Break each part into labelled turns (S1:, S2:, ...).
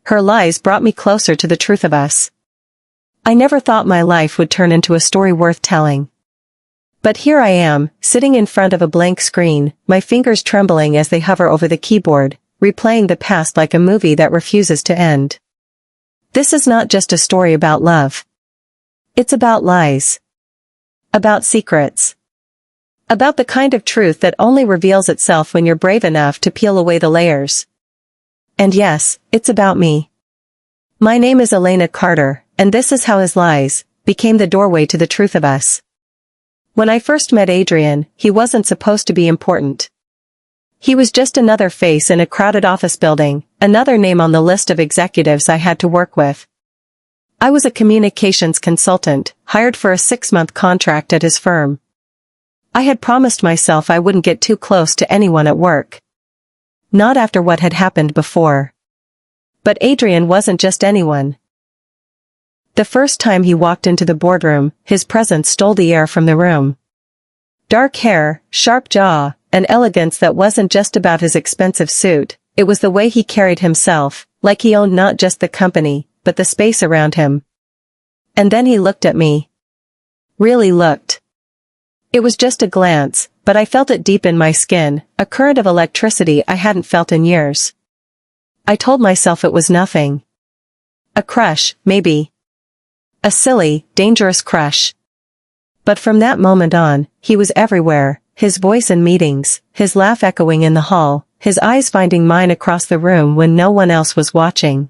S1: Her lies brought me closer to the truth of us. I never thought my life would turn into a story worth telling. But here I am, sitting in front of a blank screen, my fingers trembling as they hover over the keyboard, replaying the past like a movie that refuses to end. This is not just a story about love. It's about lies. About secrets. About the kind of truth that only reveals itself when you're brave enough to peel away the layers. And yes, it's about me. My name is Elena Carter, and this is how his lies became the doorway to the truth of us. When I first met Adrian, he wasn't supposed to be important. He was just another face in a crowded office building, another name on the list of executives I had to work with. I was a communications consultant, hired for a 6-month contract at his firm. I had promised myself I wouldn't get too close to anyone at work. Not after what had happened before. But Adrian wasn't just anyone. The first time he walked into the boardroom, his presence stole the air from the room. Dark hair, sharp jaw, an elegance that wasn't just about his expensive suit, it was the way he carried himself, like he owned not just the company, but the space around him. And then he looked at me. Really looked. It was just a glance, but I felt it deep in my skin, a current of electricity I hadn't felt in years. I told myself it was nothing. A crush, maybe. A silly, dangerous crush. But from that moment on, he was everywhere, his voice in meetings, his laugh echoing in the hall, his eyes finding mine across the room when no one else was watching.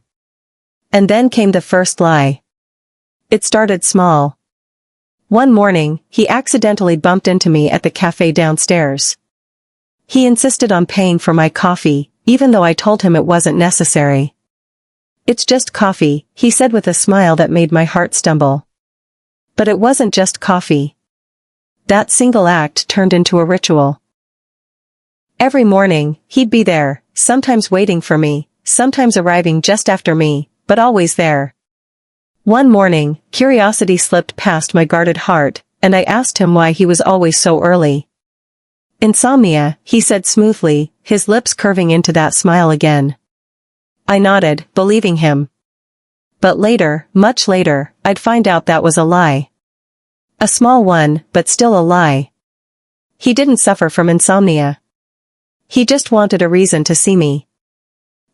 S1: And then came the first lie. It started small. One morning, he accidentally bumped into me at the cafe downstairs. He insisted on paying for my coffee, even though I told him it wasn't necessary. "It's just coffee," he said with a smile that made my heart stumble. But it wasn't just coffee. That single act turned into a ritual. Every morning, he'd be there, sometimes waiting for me, sometimes arriving just after me, but always there. One morning, curiosity slipped past my guarded heart, and I asked him why he was always so early. "Insomnia," he said smoothly, his lips curving into that smile again. I nodded, believing him. But later, much later, I'd find out that was a lie. A small one, but still a lie. He didn't suffer from insomnia. He just wanted a reason to see me.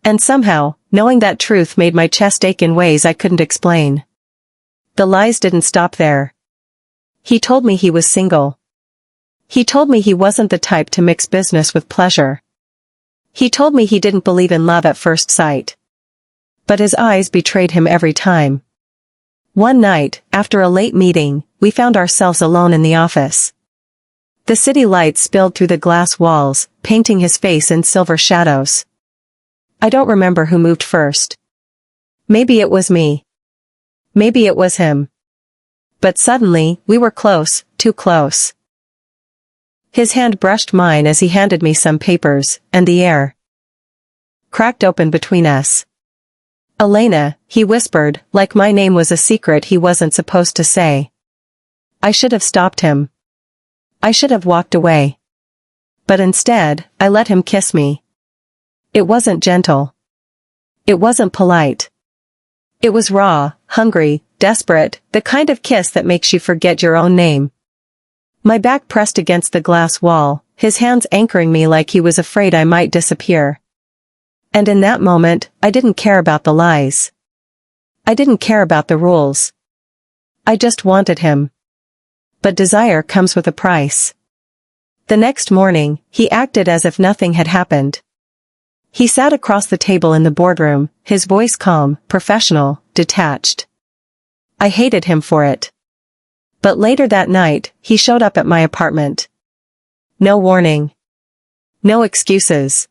S1: And somehow, knowing that truth made my chest ache in ways I couldn't explain. The lies didn't stop there. He told me he was single. He told me he wasn't the type to mix business with pleasure. He told me he didn't believe in love at first sight. But his eyes betrayed him every time. One night, after a late meeting, we found ourselves alone in the office. The city lights spilled through the glass walls, painting his face in silver shadows. I don't remember who moved first. Maybe it was me. Maybe it was him. But suddenly, we were close, too close. His hand brushed mine as he handed me some papers, and the air cracked open between us. "Elena," he whispered, like my name was a secret he wasn't supposed to say. I should have stopped him. I should have walked away. But instead, I let him kiss me. It wasn't gentle. It wasn't polite. It was raw, hungry, desperate, the kind of kiss that makes you forget your own name. My back pressed against the glass wall, his hands anchoring me like he was afraid I might disappear. And in that moment, I didn't care about the lies. I didn't care about the rules. I just wanted him. But desire comes with a price. The next morning, he acted as if nothing had happened. He sat across the table in the boardroom, his voice calm, professional, detached. I hated him for it. But later that night, he showed up at my apartment. No warning. No excuses.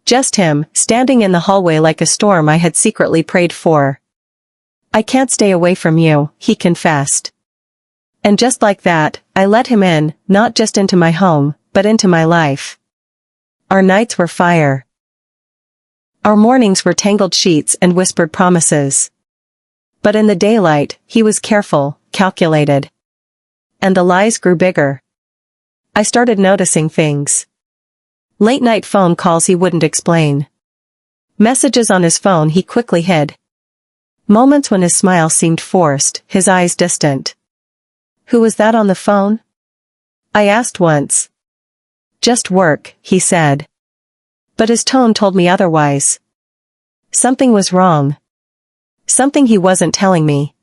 S1: Just him, standing in the hallway like a storm I had secretly prayed for. "I can't stay away from you," he confessed. And just like that, I let him in, not just into my home, but into my life. Our nights were fire. Our mornings were tangled sheets and whispered promises. But in the daylight, he was careful, calculated. And the lies grew bigger. I started noticing things. Late-night phone calls he wouldn't explain. Messages on his phone he quickly hid. Moments when his smile seemed forced, his eyes distant. "Who was that on the phone?" I asked once. "Just work," he said. But his tone told me otherwise. Something was wrong. Something he wasn't telling me.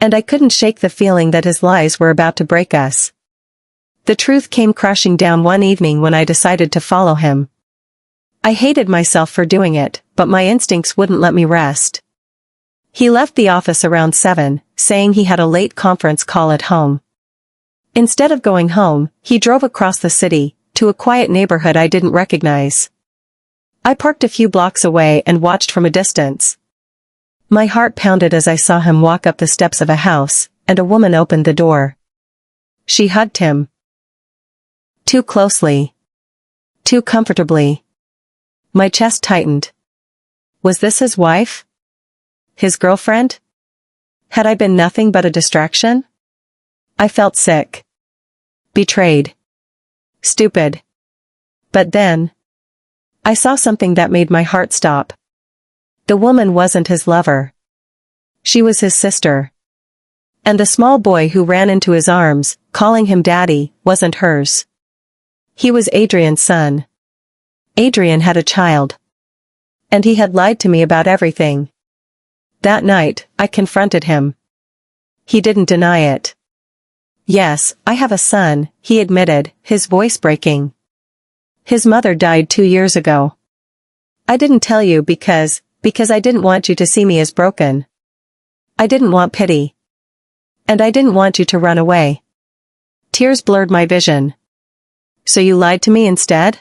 S1: And I couldn't shake the feeling that his lies were about to break us. The truth came crashing down one evening when I decided to follow him. I hated myself for doing it, but my instincts wouldn't let me rest. He left the office around 7, saying he had a late conference call at home. Instead of going home, he drove across the city, to a quiet neighborhood I didn't recognize. I parked a few blocks away and watched from a distance. My heart pounded as I saw him walk up the steps of a house, and a woman opened the door. She hugged him. Too closely. Too comfortably. My chest tightened. Was this his wife? His girlfriend? Had I been nothing but a distraction? I felt sick. Betrayed. Stupid. But then, I saw something that made my heart stop. The woman wasn't his lover. She was his sister. And the small boy who ran into his arms, calling him daddy, wasn't hers. He was Adrian's son. Adrian had a child. And he had lied to me about everything. That night, I confronted him. He didn't deny it. "Yes, I have a son," he admitted, his voice breaking. "His mother died 2 years ago. I didn't tell you because I didn't want you to see me as broken. I didn't want pity. And I didn't want you to run away." Tears blurred my vision. "So you lied to me instead?"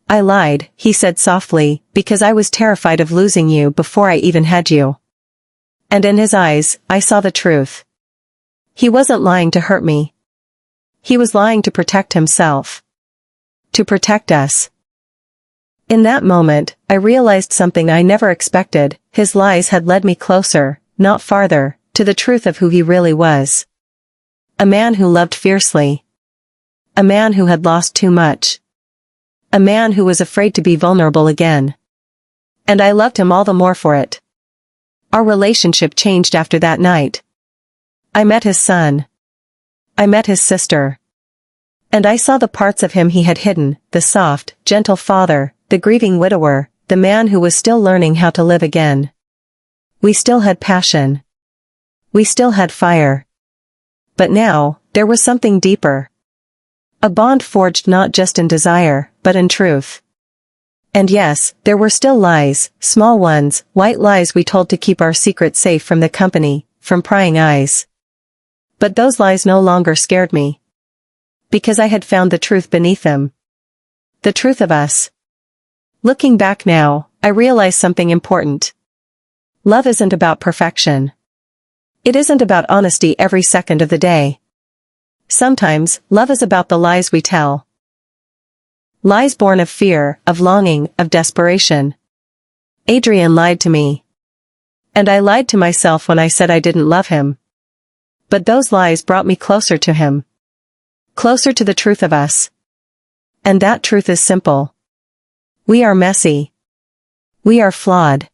S1: "I lied," he said softly, "because I was terrified of losing you before I even had you." And in his eyes, I saw the truth. He wasn't lying to hurt me. He was lying to protect himself. To protect us. In that moment, I realized something I never expected. His lies had led me closer, not farther, to the truth of who he really was. A man who loved fiercely. A man who had lost too much. A man who was afraid to be vulnerable again. And I loved him all the more for it. Our relationship changed after that night. I met his son. I met his sister. And I saw the parts of him he had hidden, the soft, gentle father, the grieving widower, the man who was still learning how to live again. We still had passion. We still had fire. But now, there was something deeper. A bond forged not just in desire, but in truth. And yes, there were still lies, small ones, white lies we told to keep our secret safe from the company, from prying eyes. But those lies no longer scared me. Because I had found the truth beneath them. The truth of us. Looking back now, I realize something important. Love isn't about perfection. It isn't about honesty every second of the day. Sometimes, love is about the lies we tell. Lies born of fear, of longing, of desperation. Adrian lied to me. And I lied to myself when I said I didn't love him. But those lies brought me closer to him. Closer to the truth of us. And that truth is simple. We are messy. We are flawed.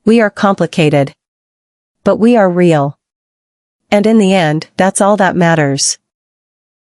S1: We are complicated. But we are real. And in the end, that's all that matters.